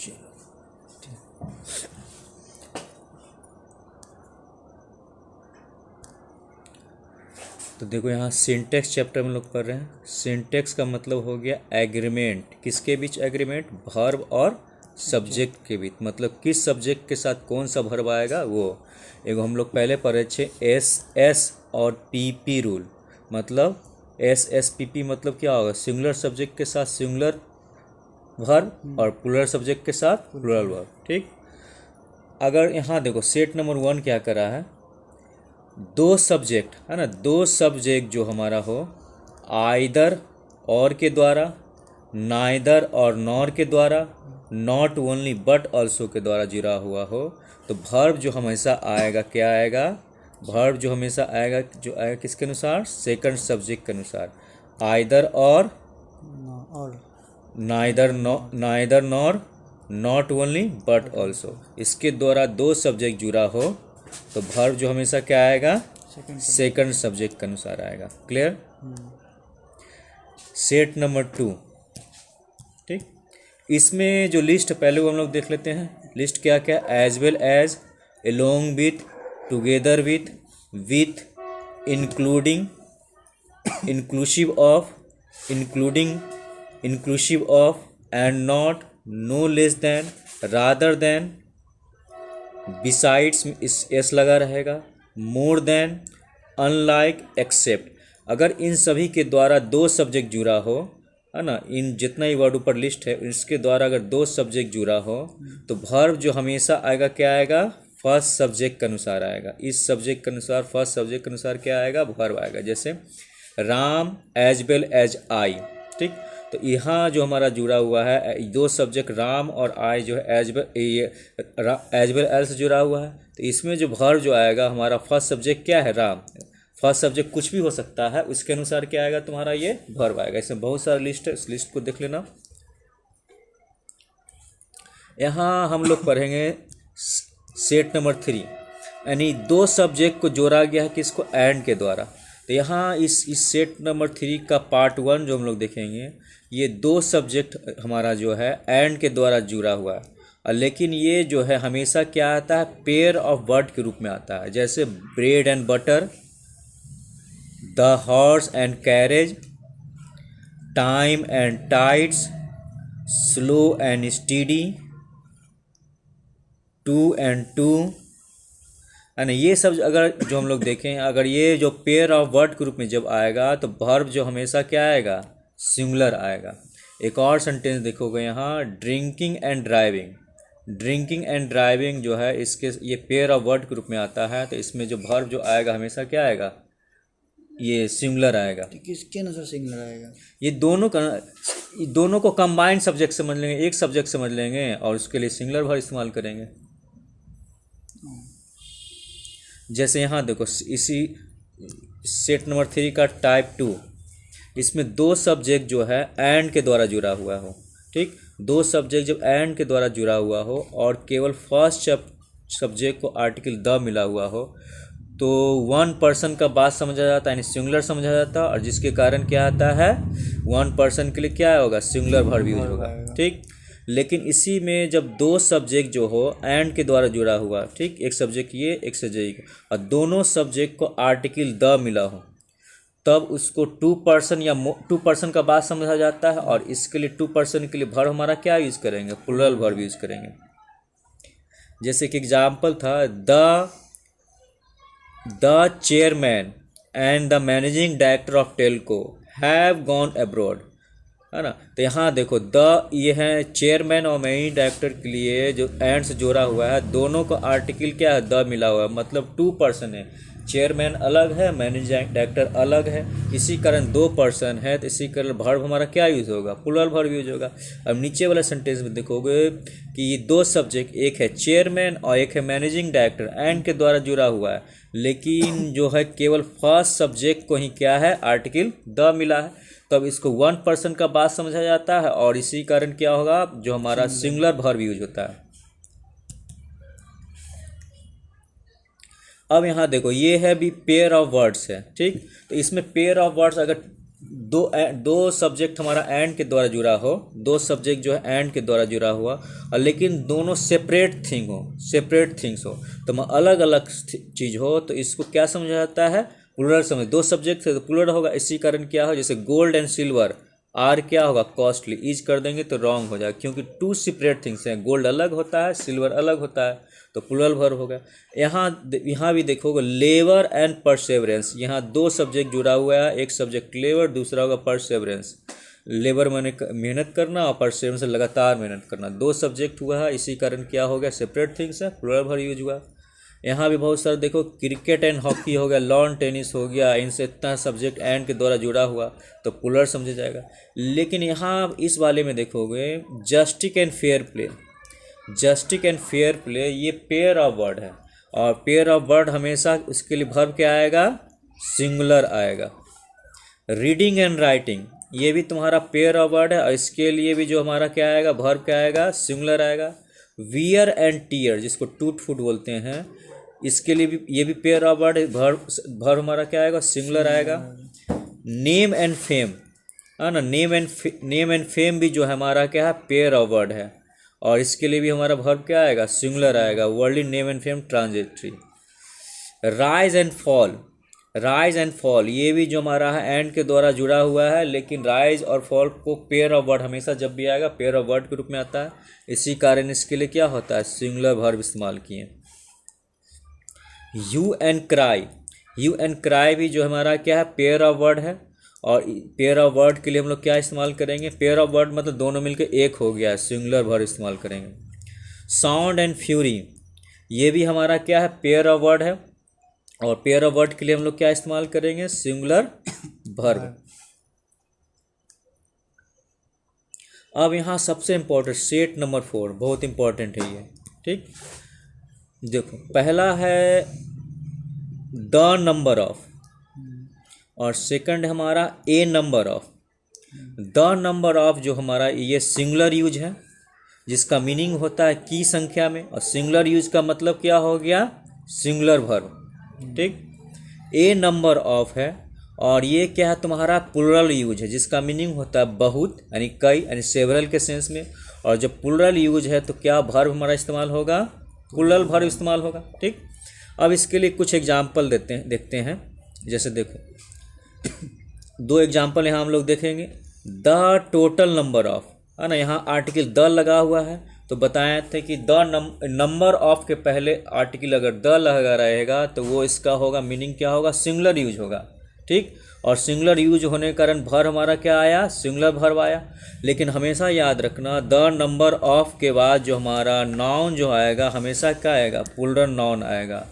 चलो तो देखो यहाँ सिंटेक्स चैप्टर में लोग पढ़ रहे हैं। सिंटेक्स का मतलब हो गया एग्रीमेंट, किसके बीच एग्रीमेंट, वर्ब और सब्जेक्ट के बीच, मतलब किस सब्जेक्ट के साथ कौन सा वर्ब आएगा वो। एगो हम लोग पहले पढ़े थे एस और पी रूल, मतलब एस पी मतलब क्या होगा, सिंगुलर सब्जेक्ट के साथ सिंगुलर वर्ब और प्लूरल सब्जेक्ट के साथ प्लूरल वर्ब। ठीक, अगर यहाँ देखो सेट नंबर 1 क्या करा है, दो सब्जेक्ट है ना, दो सब्जेक्ट जो हमारा हो आइदर और के द्वारा, नाइदर और नॉर के द्वारा, नॉट ओनली बट ऑल्सो के द्वारा जुड़ा हुआ हो, तो वर्ब जो हमेशा आएगा क्या आएगा, वर्ब जो हमेशा आएगा जो आएगा किसके अनुसार, सेकंड सब्जेक्ट के अनुसार, आइदर और neither nor, not only but also. इसके द्वारा दो सब्जेक्ट जुड़ा हो तो वर्ब जो हमेशा क्या आएगा, सेकंड सब्जेक्ट के अनुसार आएगा। क्लियर। सेट नंबर 2, ठीक, इसमें जो लिस्ट पहले वो हम लोग देख लेते हैं। लिस्ट क्या क्या, as well as, along with, together with, including, inclusive of, inclusive of, and not, no less than, rather than, besides इस एस लगा रहेगा, मोर देन, अनलाइक, एक्सेप्ट। अगर इन सभी के द्वारा दो सब्जेक्ट जुड़ा हो, है ना, इन जितना ही वर्ड ऊपर लिस्ट है इसके द्वारा अगर दो सब्जेक्ट जुड़ा हो तो वर्ब जो हमेशा आएगा क्या आएगा, फर्स्ट सब्जेक्ट के अनुसार आएगा। इस सब्जेक्ट के अनुसार, फर्स्ट सब्जेक्ट के अनुसार क्या आएगा, वर्ब आएगा। जैसे Ram as well as I. ठीक, तो यहाँ जो हमारा जुड़ा हुआ है दो सब्जेक्ट राम और आई जो है एज वेल एज से जुड़ा हुआ है, तो इसमें जो वर्ब जो आएगा हमारा फर्स्ट सब्जेक्ट क्या है, राम। फर्स्ट सब्जेक्ट कुछ भी हो सकता है, उसके अनुसार क्या आएगा तुम्हारा, ये वर्ब आएगा। इसमें बहुत सारा लिस्ट है, उस लिस्ट को देख लेना। यहाँ हम लोग पढ़ेंगे सेट नंबर 3, यानी दो सब्जेक्ट को जोड़ा गया है किसको, एंड के द्वारा। तो यहाँ इस सेट नंबर 3 का पार्ट 1 जो हम लोग देखेंगे, ये दो सब्जेक्ट हमारा जो है एंड के द्वारा जुड़ा हुआ है, लेकिन ये जो है हमेशा क्या आता है, पेयर ऑफ वर्ड के रूप में आता है। जैसे bread and butter, the horse and carriage, time and tides, slow and steady, two and two, है ना। ये सब अगर जो हम लोग देखें, अगर ये जो पेयर ऑफ वर्ड के रूप में जब आएगा तो वर्ब जो हमेशा क्या आएगा, सिंगुलर आएगा। एक और सेंटेंस देखोगे यहाँ, drinking and driving. Drinking and driving जो है इसके ये पेयर ऑफ वर्ड के रूप में आता है, तो इसमें जो वर्ब जो आएगा हमेशा क्या आएगा, ये सिंगुलर आएगा। किसके अनुसार सिंगुलर आएगा, ये दोनों को कंबाइंड सब्जेक्ट समझ लेंगे, एक सब्जेक्ट समझ लेंगे और उसके लिए सिंगुलर वर्ब इस्तेमाल करेंगे। जैसे यहाँ देखो इसी सेट नंबर 3 का टाइप 2, इसमें दो सब्जेक्ट जो है एंड के द्वारा जुड़ा हुआ हो। ठीक, दो सब्जेक्ट जब एंड के द्वारा जुड़ा हुआ हो और केवल फर्स्ट सब्जेक्ट को आर्टिकल द मिला हुआ हो, तो वन पर्सन का बात समझा जाता है, यानी सिंगुलर समझा जाता है, और जिसके कारण क्या आता है, वन पर्सन के लिए क्या होगा, सिंगुलर वर्ब यूज होगा। ठीक, लेकिन इसी में जब दो सब्जेक्ट जो हो एंड के द्वारा जुड़ा हुआ, ठीक, एक सब्जेक्ट ये एक सब्जेक्ट, और दोनों सब्जेक्ट को आर्टिकल द मिला हो, तब उसको टू पर्सन या टू पर्सन का बात समझा जाता है, और इसके लिए टू पर्सन के लिए वर्ब हमारा क्या यूज़ करेंगे, प्लूरल वर्ब यूज़ करेंगे। जैसे कि एग्जाम्पल था, the chairman and the managing director of Telco have gone abroad, है ना। तो यहाँ देखो द ये है चेयरमैन और मैनेजिंग डायरेक्टर के लिए जो एंड से जोड़ा हुआ है, दोनों को आर्टिकल क्या है, द मिला हुआ है, मतलब टू पर्सन है, चेयरमैन अलग है, मैनेजिंग डायरेक्टर अलग है, इसी कारण दो पर्सन है, तो इसी कारण वर्ब हमारा क्या यूज़ होगा, प्लूरल वर्ब यूज होगा। अब नीचे वाला सेंटेंस में देखोगे कि ये दो सब्जेक्ट, एक है चेयरमैन और एक है मैनेजिंग डायरेक्टर, एंड के द्वारा जुड़ा हुआ है, लेकिन जो है केवल फर्स्ट सब्जेक्ट को ही क्या है, आर्टिकल द मिला है, तब इसको वन पर्सन का बात समझा जाता है, और इसी कारण क्या होगा, जो हमारा सिंगुलर वर्ब यूज होता है। अब यहाँ देखो ये है भी पेयर ऑफ वर्ड्स है। ठीक, तो इसमें पेयर ऑफ वर्ड्स अगर दो सब्जेक्ट हमारा एंड के द्वारा जुड़ा हो, दो सब्जेक्ट जो है एंड के द्वारा जुड़ा हुआ, और लेकिन दोनों सेपरेट थिंग्स हो, तो अलग अलग चीज़ हो, तो इसको क्या समझा जाता है, प्लूरल समझ। दो सब्जेक्ट है तो प्लूरल होगा। इसी कारण क्या हो, जैसे गोल्ड एंड सिल्वर, आर क्या होगा, कॉस्टली, इज कर देंगे तो रॉन्ग हो जाएगा, क्योंकि टू सेपरेट थिंग्स हैं, गोल्ड अलग होता है, सिल्वर अलग होता है, तो प्लूरल वर्ब हो गया। यहाँ भी देखोगे लेबर एंड परसेवरेंस, यहाँ दो सब्जेक्ट जुड़ा हुआ है, एक सब्जेक्ट लेबर, दूसरा होगा परसेवरेंस। लेबर मैंने मेहनत करना और परसेवरेंस लगातार मेहनत करना, दो सब्जेक्ट हुआ है, इसी कारण क्या हो गया, सेपरेट थिंग्स है, प्लूरल वर्ब यूज हुआ। यहाँ भी बहुत सारे देखो, क्रिकेट एंड हॉकी हो गया, लॉन टेनिस हो गया, इनसे इतना सब्जेक्ट एंड के द्वारा जुड़ा हुआ तो प्लूरल समझा जाएगा। लेकिन यहाँ इस वाले में देखोगे justice and fair play, justice and fair play ये पेयर ऑफ वर्ड है, और पेयर ऑफ वर्ड हमेशा उसके लिए वर्ब क्या आएगा, सिंगुलर आएगा। रीडिंग एंड राइटिंग ये भी तुम्हारा पेयर ऑफ वर्ड है, और इसके लिए भी जो हमारा क्या आएगा, वर्ब क्या आएगा, सिंगुलर आएगा। वियर एंड टीयर जिसको टूट फूट बोलते हैं, इसके लिए भी ये भी पेयर ऑफ वर्ड है, वर्ब हमारा क्या आएगा, सिंगुलर आएगा। नेम एंड फेम है ना, नेम एंड फेम भी जो है हमारा क्या है, पेयर ऑफ वर्ड है, और इसके लिए भी हमारा वर्ब क्या आएगा, सिंगुलर आएगा। Worldly name and fame transitory. Rise and fall ये भी जो हमारा है एंड के द्वारा जुड़ा हुआ है, लेकिन राइज और फॉल को पेयर ऑफ वर्ड हमेशा जब भी आएगा पेयर ऑफ वर्ड के रूप में आता है, इसी कारण इसके लिए क्या होता है, सिंगुलर वर्ब इस्तेमाल किए। यू एंड क्राई भी जो हमारा क्या है, पेयर ऑफ वर्ड है, और पेयर ऑफ वर्ड के लिए हम लोग क्या इस्तेमाल करेंगे, पेयर ऑफ वर्ड मतलब दोनों मिलकर एक हो गया है, सिंगुलर वर्ब इस्तेमाल करेंगे। साउंड एंड फ्यूरी ये भी हमारा क्या है, पेयर ऑफ वर्ड है, और पेयर ऑफ वर्ड के लिए हम लोग क्या इस्तेमाल करेंगे, सिंगुलर वर्ब। अब यहाँ सबसे इम्पोर्टेंट सेट नंबर 4 बहुत इम्पोर्टेंट है ये, ठीक। देखो पहला है द नंबर ऑफ, और सेकंड है हमारा a number of. The number of जो हमारा ये सिंगुलर यूज है, जिसका मीनिंग होता है की संख्या में, और सिंगुलर यूज का मतलब क्या हो गया, सिंगुलर वर्ब, ठीक। ए नंबर ऑफ है, और ये क्या है तुम्हारा प्लूरल यूज है, जिसका मीनिंग होता है बहुत, यानी कई, यानी सेवरल के सेंस में, और जब प्लूरल यूज है तो क्या वर्ब हमारा इस्तेमाल होगा, प्लूरल वर्ब इस्तेमाल होगा, ठीक। अब इसके लिए कुछ एग्जाम्पल देखते हैं। जैसे देखो दो एग्जाम्पल यहाँ हम लोग देखेंगे। द टोटल नंबर ऑफ है ना, यहाँ आर्टिकल द लगा हुआ है, तो बताए थे कि द नंबर ऑफ के पहले आर्टिकल अगर द लगा रहेगा तो वो इसका होगा मीनिंग क्या होगा, सिंगुलर यूज होगा, ठीक। और सिंगुलर यूज होने के कारण भर हमारा क्या आया, सिंगुलर भर्ब आया। लेकिन हमेशा याद रखना द नंबर ऑफ के बाद जो हमारा नाउन जो आएगा हमेशा क्या आएगा, प्लूरल नाउन आएगा।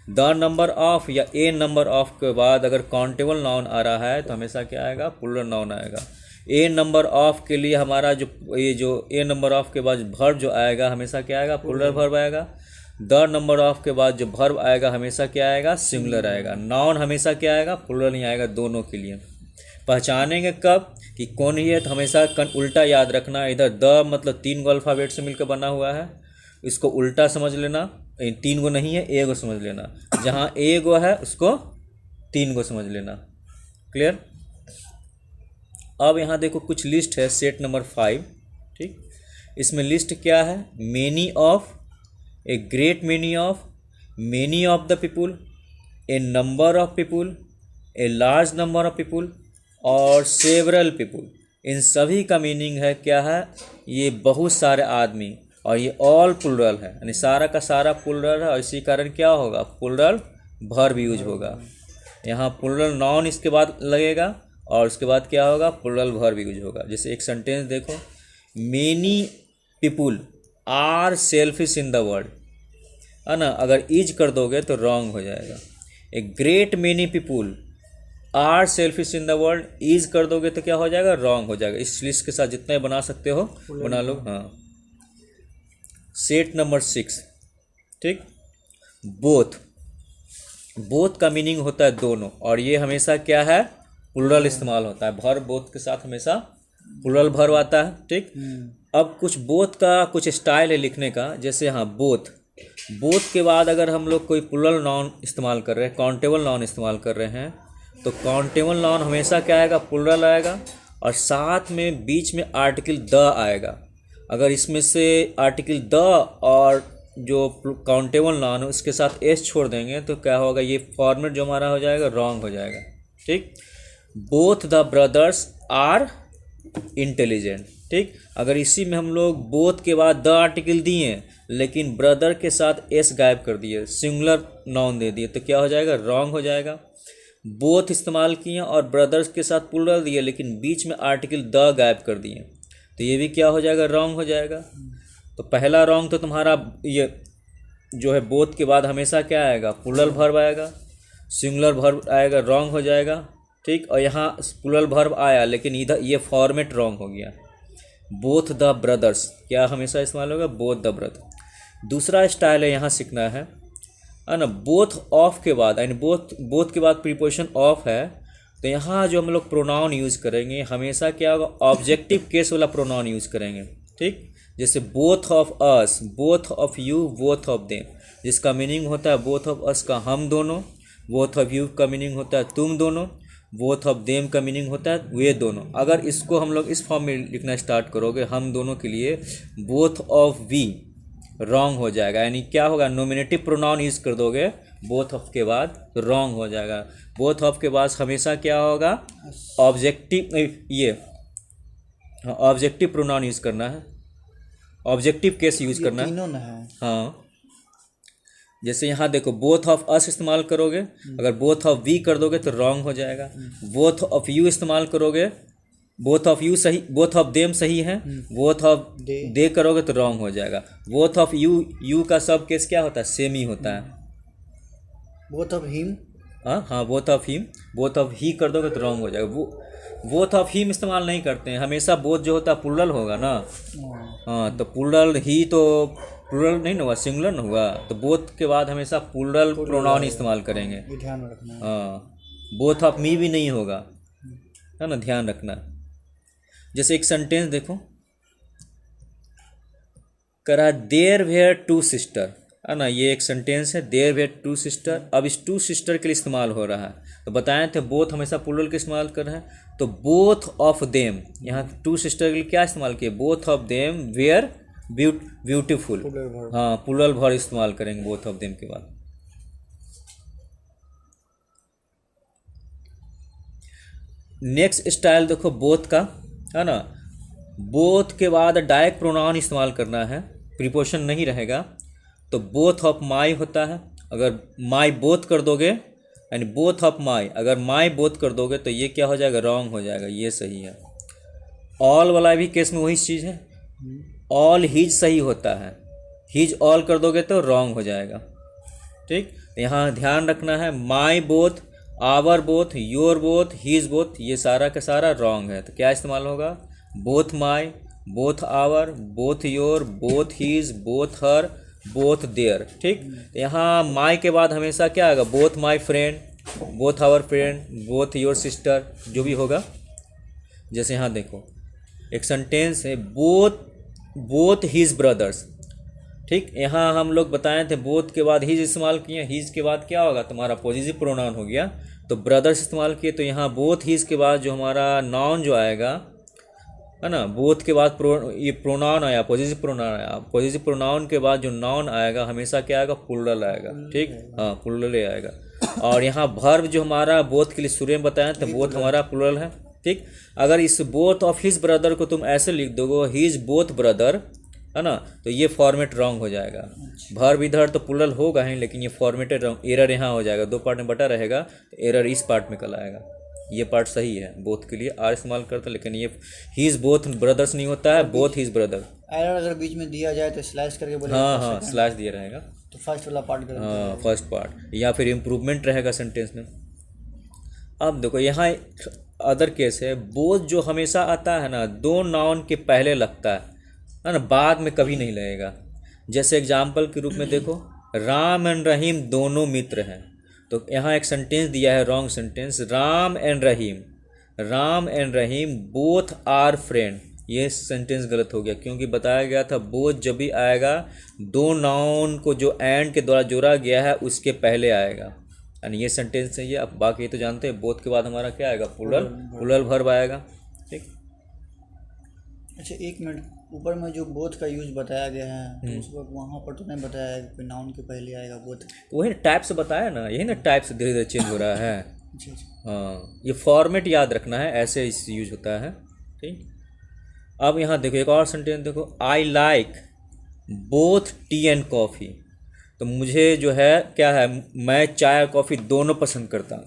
द नंबर ऑफ या ए नंबर ऑफ के बाद अगर काउंटेबल नाउन आ रहा है तो हमेशा क्या आएगा, प्लूरल नाउन आएगा। ए नंबर ऑफ के लिए हमारा जो ए नंबर ऑफ के बाद भर्ब जो आएगा हमेशा क्या आएगा, प्लूरल भर्ब आएगा। द नंबर ऑफ के बाद जो भर्ब आएगा हमेशा क्या आएगा, सिंगुलर आएगा। नाउन हमेशा क्या आएगा, प्लूरल नहीं आएगा, दोनों के लिए। पहचानेंगे कब कि कौन ही है, तो हमेशा उल्टा याद रखना। इधर द मतलब 3 गो अल्फ़ाबेट से मिलकर बना हुआ है, इसको उल्टा समझ लेना। 3 गो नहीं है, 1 गो समझ लेना। जहाँ 1 गो है उसको 3 गो समझ लेना। क्लियर। अब यहाँ देखो कुछ लिस्ट है, सेट नंबर 5, ठीक। इसमें लिस्ट क्या है, many of, A great many of the people, A number of people, a large number of people और सेवरल पीपुल। इन सभी का मीनिंग है क्या है, ये बहुत सारे आदमी, और ये ऑल प्लूरल है, यानी सारा का सारा प्लूरल है, और इसी कारण क्या होगा, प्लूरल वर्ब यूज होगा। यहाँ प्लूरल नाउन इसके बाद लगेगा, और उसके बाद क्या होगा, प्लूरल वर्ब यूज होगा। जैसे एक सेंटेंस देखो, many people are selfish in the world, है ना। अगर इज कर दोगे तो रॉन्ग हो जाएगा। A great many people are selfish in the world, is कर दोगे तो क्या हो जाएगा, रॉन्ग हो जाएगा। इस लिस्ट के साथ जितने बना सकते हो बना लो। हाँ, सेट नंबर 6, ठीक। बोथ का मीनिंग होता है दोनों, और ये हमेशा क्या है, प्लूरल इस्तेमाल होता है। भर्ब बोथ के साथ हमेशा प्लूरल भर्ब आता है, ठीक। अब कुछ बोथ का कुछ स्टाइल है लिखने का। जैसे हाँ, बोथ के बाद अगर हम लोग कोई प्लूरल नाउन इस्तेमाल कर रहे हैं, काउंटेबल नाउन इस्तेमाल कर रहे हैं, तो काउंटेबल नाउन हमेशा क्या आएगा, प्लूरल आएगा, और साथ में बीच में आर्टिकल द आएगा। अगर इसमें से आर्टिकल द और जो काउंटेबल नाउन है उसके साथ एस छोड़ देंगे तो क्या होगा, ये फॉर्मेट जो हमारा हो जाएगा रॉन्ग हो जाएगा। ठीक, both the brothers are intelligent. ठीक, अगर इसी में हम लोग बोथ के बाद द आर्टिकल दिए लेकिन ब्रदर के साथ एस गायब कर दिए, सिंगुलर नाउन दे दिए, तो क्या हो जाएगा, रॉन्ग हो जाएगा। बोथ इस्तेमाल किए और ब्रदर्स के साथ प्लूरल दिए लेकिन बीच में आर्टिकल द गायब कर दिए, तो ये भी क्या हो जाएगा, रॉन्ग हो जाएगा। तो पहला रॉन्ग तो तुम्हारा ये जो है बोथ के बाद हमेशा क्या आएगा, प्लूरल वर्ब आएगा, सिंगुलर वर्ब आएगा, रॉन्ग हो जाएगा। ठीक, और यहाँ प्लूरल वर्ब आया लेकिन इधर ये फॉर्मेट रॉन्ग हो गया। बोथ द ब्रदर्स क्या हमेशा इस्तेमाल होगा, बोथ द ब्रदर। दूसरा स्टाइल है यहाँ सीखना है ना, बोथ ऑफ के बाद, यानी बोथ के बाद प्रीपोजिशन ऑफ है, तो यहाँ जो हम लोग प्रोनाउन यूज़ करेंगे हमेशा क्या होगा, ऑब्जेक्टिव केस वाला प्रोनाउन यूज़ करेंगे। ठीक, जैसे both of us, both of you, both of them, जिसका मीनिंग होता है बोथ ऑफ अस का हम दोनों, बोथ ऑफ यू का मीनिंग होता है तुम दोनों, बोथ ऑफ देम का मीनिंग होता है वे दोनों। अगर इसको हम लोग इस फॉर्म में लिखना स्टार्ट करोगे हम दोनों के लिए, बोथ ऑफ वी रॉन्ग हो जाएगा, यानी क्या होगा, नोमिनेटिव प्रोनाउन यूज़ कर दोगे बोथ ऑफ के बाद तो रॉन्ग हो जाएगा। बोथ ऑफ के बाद हमेशा क्या होगा, ऑब्जेक्टिव, ये ऑब्जेक्टिव प्रोनाउन यूज़ करना है, ऑब्जेक्टिव केस यूज़ करना है। हाँ, जैसे यहाँ देखो बोथ ऑफ अस इस्तेमाल करोगे, अगर बोथ ऑफ वी कर दोगे तो रॉन्ग हो जाएगा। बोथ ऑफ यू इस्तेमाल करोगे, बोथ ऑफ यू सही, बोथ ऑफ देम सही है, बोथ ऑफ दे करोगे तो रॉन्ग हो जाएगा। बोथ ऑफ यू का सब केस क्या होता है, सेम ही होता है। बोथ ऑफ हिम, हाँ, both of him, both of ही कर दोगे तो रॉन्ग हो जाएगा। बोथ ऑफ हिम इस्तेमाल नहीं करते हैं, हमेशा बोथ जो होता है प्लूरल होगा ना। हाँ, तो प्लूरल ही तो प्लूरल नहीं ना हुआ, सिंगुलर ना हुआ, तो बोथ के बाद हमेशा प्लूरल प्रोनाउन इस्तेमाल करेंगे। ये ध्यान रखना है। हाँ, बोथ ऑफ मी भी नहीं होगा, है ना, ध्यान रखना। जैसे एक सेंटेंस देखो, करा देयर वेयर टू सिस्टर, है ना, ये एक सेंटेंस है, देयर वेयर टू सिस्टर। अब इस टू सिस्टर के लिए इस्तेमाल हो रहा है, तो बताए थे बोथ हमेशा प्लूरल के इस्तेमाल कर रहे हैं, तो बोथ ऑफ देम, यहाँ टू सिस्टर के लिए क्या इस्तेमाल किए, both of them were beautiful. हाँ, प्लूरल वर्ब इस्तेमाल करेंगे बोथ ऑफ देम के बाद। नेक्स्ट स्टाइल देखो बोथ का, है ना, बोथ के बाद डायरेक्ट प्रोनाउन इस्तेमाल करना है, प्रीपोजिशन नहीं रहेगा, तो बोथ ऑफ माई होता है। अगर माई बोथ कर दोगे, यानी बोथ ऑफ माई, अगर माई बोथ कर दोगे तो ये क्या हो जाएगा, रॉन्ग हो जाएगा, ये सही है। ऑल वाला भी केस में वही चीज़ है, ऑल हीज सही होता है, हीज ऑल कर दोगे तो रॉन्ग हो जाएगा। ठीक, यहाँ ध्यान रखना है, my both, our both, your both, his both, ये सारा का सारा रॉन्ग है, तो क्या इस्तेमाल होगा, both my, both our, both your, both his, both her, both their. ठीक, यहाँ माई के बाद हमेशा क्या आएगा, both my friend, both our friend, both your sister, जो भी होगा। जैसे यहाँ देखो एक सेंटेंस है, बोथ हीज ब्रदर्स। ठीक, यहाँ हम लोग बताए थे बोथ के बाद हीज इस्तेमाल किए, हीज के बाद क्या होगा, तुम्हारा पॉजिटिव प्रोनाउन हो गया, तो ब्रदर्स इस्तेमाल किए, तो यहाँ बोथ हीज के बाद जो हमारा नाउन जो आएगा, है ना, बोथ के बाद ये प्रोनाउन आया, पॉजिटिव प्रोनाउन आया, पॉजिटिव प्रोनाउन के बाद जो नाउन आएगा हमेशा क्या आएगा, प्लूरल आएगा। ठीक, हाँ, प्लूरल आएगा। और यहाँ वर्ब जो हमारा बोथ के लिए शुरू में बताया तो बोथ हमारा प्लूरल है। ठीक, अगर इस बोथ ऑफ हिज ब्रदर को तुम ऐसे लिख दोगे, हिज बोथ ब्रदर, है ना, तो ये फॉर्मेट रॉन्ग हो जाएगा। वर्ब इधर तो प्लूरल होगा ही लेकिन ये फॉर्मेटेड एरर यहाँ हो जाएगा, दो पार्ट में बटा रहेगा, तो एरर इस पार्ट में कल आएगा। ये पार्ट सही है, बोथ के लिए आर इस्तेमाल करते हैं, लेकिन ये हीज बोथ ब्रदर्स नहीं होता है, बोथ हीज ब्रदर। एरर अगर बीच में दिया जाए तो स्लैश करके बोले, हाँ, स्लैश दिया रहेगा, तो फर्स्ट वाला पार्ट करेंगे। हाँ, फर्स्ट पार्ट, या फिर इम्प्रूवमेंट रहेगा सेंटेंस में। अब देखो यहाँ अदर केस है, बोथ जो हमेशा आता है ना, दो नाउन के पहले लगता है ना, बाद में कभी नहीं लगेगा। जैसे एग्जाम्पल के रूप में देखो, राम एंड रहीम दोनों मित्र हैं, तो यहाँ एक सेंटेंस दिया है, wrong sentence, Ram and Rahim both are friend, ये सेंटेंस गलत हो गया, क्योंकि बताया गया था बोथ जब भी आएगा दो नाउन को जो एंड के द्वारा जोड़ा गया है उसके पहले आएगा। यानी ये सेंटेंस है ये। अब बाकी तो जानते हैं, बोथ के बाद हमारा क्या आएगा, प्लूरल वर्ब आएगा। ठीक। अच्छा एक मिनट, ऊपर में जो बोथ का यूज बताया गया है तो उस वक्त वहाँ पर तो नहीं बताया है कि नाउन के पहले आएगा बोथ। तो वही टाइप से बताया ना, यही ना टाइप से धीरे धीरे चेंज हो रहा है। अच्छा अच्छा। हाँ, ये फॉर्मेट याद रखना है, ऐसे इस यूज होता है। ठीक। अब यहाँ देखो एक और सेंटेंस देखो, I like both T and coffee. तो मुझे जो है क्या है, मैं चाय और कॉफ़ी दोनों पसंद करता हूँ।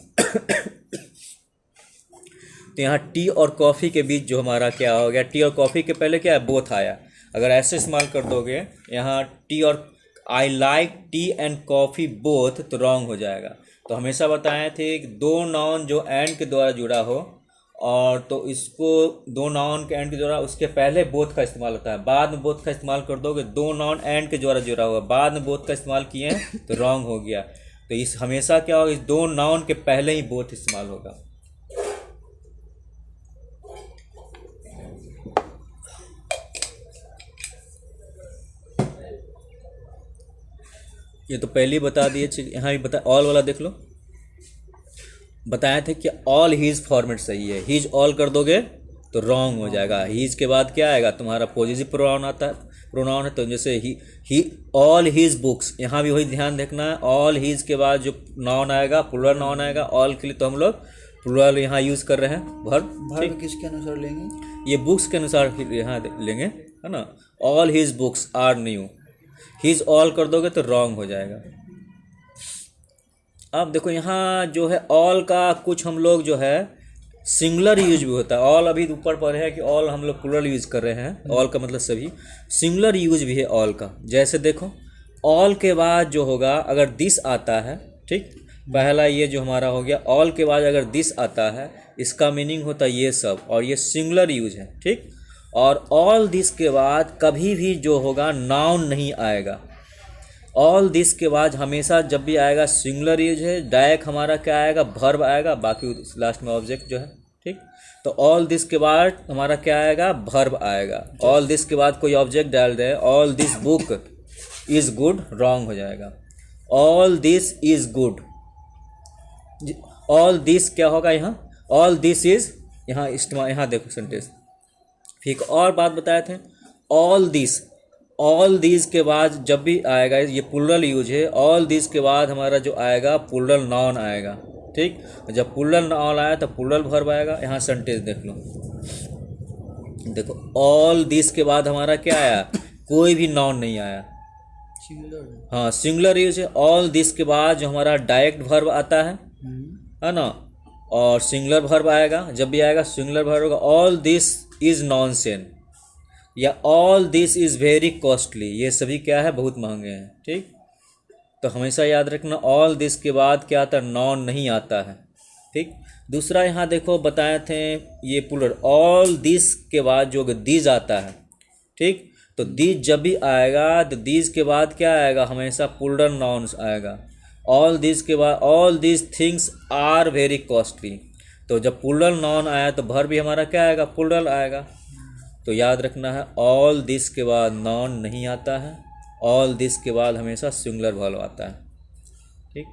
तो यहाँ टी और कॉफ़ी के बीच जो हमारा क्या हो गया, टी और कॉफ़ी के पहले क्या है, बोथ आया। अगर ऐसे इस्तेमाल कर दोगे यहाँ टी और I like T and coffee both, तो रॉन्ग हो जाएगा। तो हमेशा बताए थे कि दो नाउन जो एंड के द्वारा जुड़ा हो, और तो इसको दो नाउन के एंड के द्वारा, उसके पहले बोथ का इस्तेमाल होता है। बाद में बोथ का इस्तेमाल कर दोगे, दो नाउन एंड के द्वारा जुड़ा हुआ, बाद में बोथ का इस्तेमाल किए हैं तो रॉन्ग हो गया। तो इस हमेशा क्या होगा, इस दो नाउन के पहले ही बोथ इस्तेमाल होगा। ये तो पहले ही बता दिए, यहाँ भी बता, ऑल वाला देख लो। बताए थे कि ऑल हीज फॉर्मेट सही है, हीज ऑल कर दोगे तो रॉन्ग हो जाएगा। हीज के बाद क्या आएगा, तुम्हारा पॉजिटिव प्रोनाउन आता है, प्रोनाउन है। तो जैसे ही ऑल हीज बुक्स, यहाँ भी वही ध्यान रखना है। ऑल हीज के बाद जो नाउन आएगा, प्लूरल नाउन आएगा। ऑल के लिए तो हम लोग प्लूरल यहाँ यूज़ कर रहे हैं, वर्ब किसके अनुसार लेंगे, ये बुक्स के अनुसार यहाँ लेंगे, है ना। All his books are new, his all कर दोगे तो रॉन्ग हो जाएगा। अब देखो यहाँ जो है ऑल का कुछ हम लोग जो है सिंगुलर यूज भी होता है। ऑल अभी ऊपर पढ़े है कि ऑल हम लोग प्लूरल यूज कर रहे हैं, ऑल का मतलब सभी। सिंगुलर यूज भी है ऑल का। जैसे देखो ऑल के बाद जो होगा, अगर दिस आता है, ठीक, पहला ये जो हमारा हो गया, ऑल के बाद अगर दिस आता है, इसका मीनिंग होता है ये सब, और ये सिंगुलर यूज है। ठीक। और ऑल दिस के बाद कभी भी जो होगा नाउन नहीं आएगा। ऑल दिस के बाद हमेशा जब भी आएगा सिंगुलर यूज है, डायरेक्ट हमारा क्या आएगा, वर्ब आएगा, बाकी लास्ट में ऑब्जेक्ट जो है। ठीक। तो ऑल दिस के बाद हमारा क्या आएगा, वर्ब आएगा। ऑल दिस के बाद कोई ऑब्जेक्ट डाल दे, all this book is good, wrong हो जाएगा। All this is good, all this क्या होगा यहाँ, ऑल दिस इज, यहाँ इस्तेमाल, यहाँ देखो सेंटेंस। फिर एक और बात बताए थे, ऑल दिस, ऑल दिस के बाद जब भी आएगा, ये प्लूरल यूज है, ऑल दिस के बाद हमारा जो आएगा प्लूरल नाउन आएगा। ठीक। जब प्लूरल नाउन आया तो प्लूरल वर्ब आएगा। यहाँ सेंटेंस देख लो, देखो ऑल दिस के बाद हमारा क्या आया, कोई भी नाउन नहीं आया, सिंगुलर। हाँ सिंगुलर यूज है। ऑल दिस के बाद जो हमारा डायरेक्ट वर्ब आता है ना, और सिंगुलर वर्ब आएगा। जब भी आएगा सिंगुलर वर्ब होगा, ऑल दिस इज नॉनसेंस, या all this is very costly, ये सभी क्या है, बहुत महंगे हैं। ठीक। तो हमेशा याद रखना ऑल दिस के बाद क्या आता है, नॉन नहीं आता है। ठीक। दूसरा यहाँ देखो बताए थे ये प्लूरल, ऑल दिस के बाद जो दिस आता है। ठीक। तो दिस जब भी आएगा तो दिस के बाद क्या आएगा, हमेशा प्लूरल नाउन आएगा। ऑल दिस के बाद, all this things are very costly, तो जब प्लूरल नाउन आया तो वर्ब भी हमारा क्या आएगा, प्लूरल आएगा। तो याद रखना है ऑल दिस के बाद नाउन नहीं आता है, ऑल दिस के बाद हमेशा सिंगुलर वर्ब आता है। ठीक।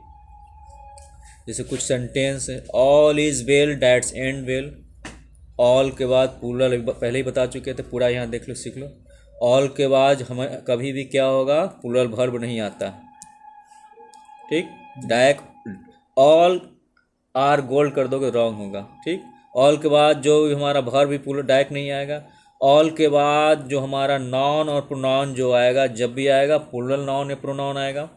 जैसे कुछ सेंटेंस है, all is well that's and well, all के बाद प्लूरल पहले ही बता चुके थे, पूरा यहाँ देख लो, सीख लो। ऑल के बाद हमें कभी भी क्या होगा, प्लूरल वर्ब नहीं आता। ठीक। डायरेक्ट ऑल आर गोल्ड कर दोगे, रॉन्ग होगा। ठीक। ऑल के बाद जो हमारा वर्ब भी प्लूरल डायरेक्ट नहीं आएगा। ऑल के बाद जो हमारा नाउन और प्रोनाउन जो आएगा, जब भी आएगा प्लूरल नाउन या प्रोनाउन आएगा।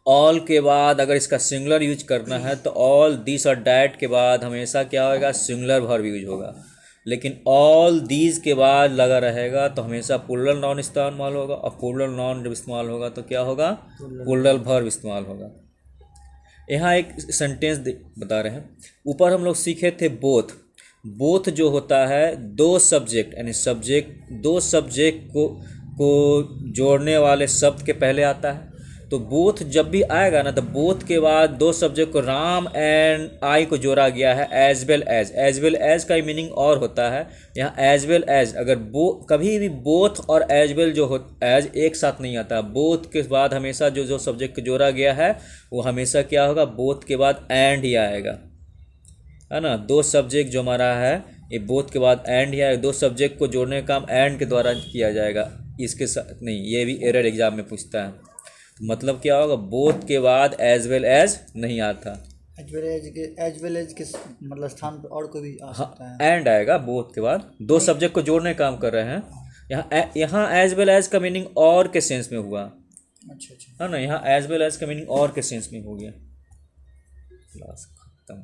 ऑल के बाद अगर इसका सिंगुलर यूज करना है तो ऑल दिस और डैट के बाद हमेशा क्या होगा, सिंगुलर वर्ब यूज होगा। लेकिन ऑल दीज के बाद लगा रहेगा तो हमेशा प्लूरल नाउन इस्तेमाल होगा, और प्लूरल नाउन जब इस्तेमाल होगा तो क्या होगा, प्लूरल वर्ब इस्तेमाल होगा। यहाँ एक सेंटेंस बता रहे हैं, ऊपर हम लोग सीखे थे बोथ। बोथ जो होता है दो सब्जेक्ट, यानी सब्जेक्ट, दो सब्जेक्ट को जोड़ने वाले शब्द के पहले आता है। तो बोथ जब भी आएगा ना, तो बोथ के बाद दो सब्जेक्ट को राम एंड आई को जोड़ा गया है एज वेल एज का मीनिंग और होता है। यहाँ एज वेल एज, अगर कभी भी बोथ और एज वेल जो हो एज एक साथ नहीं आता, बोथ के बाद हमेशा जो सब्जेक्ट को जोड़ा गया है वो हमेशा क्या होगा, बोथ के बाद एंड ही आएगा, है ना। दो सब्जेक्ट जो हमारा है ये बोथ के बाद एंड ही आएगा, दो सब्जेक्ट को जोड़ने का काम एंड के द्वारा किया जाएगा, इसके साथ नहीं। ये भी एरर एग्जाम में पूछता है। मतलब क्या होगा, बोथ के बाद एज वेल एज नहीं आता, एज वेल एज के मतलब स्थान पर और कोई भी आ सकता है। एंड आएगा बोथ के बाद, दो सब्जेक्ट को जोड़ने का काम कर रहे हैं। यहाँ एज वेल एज का मीनिंग और के सेंस में हुआ, अच्छा, है ना। यहाँ एज वेल एज का मीनिंग और के सेंस में हो गया। क्लास खत्म।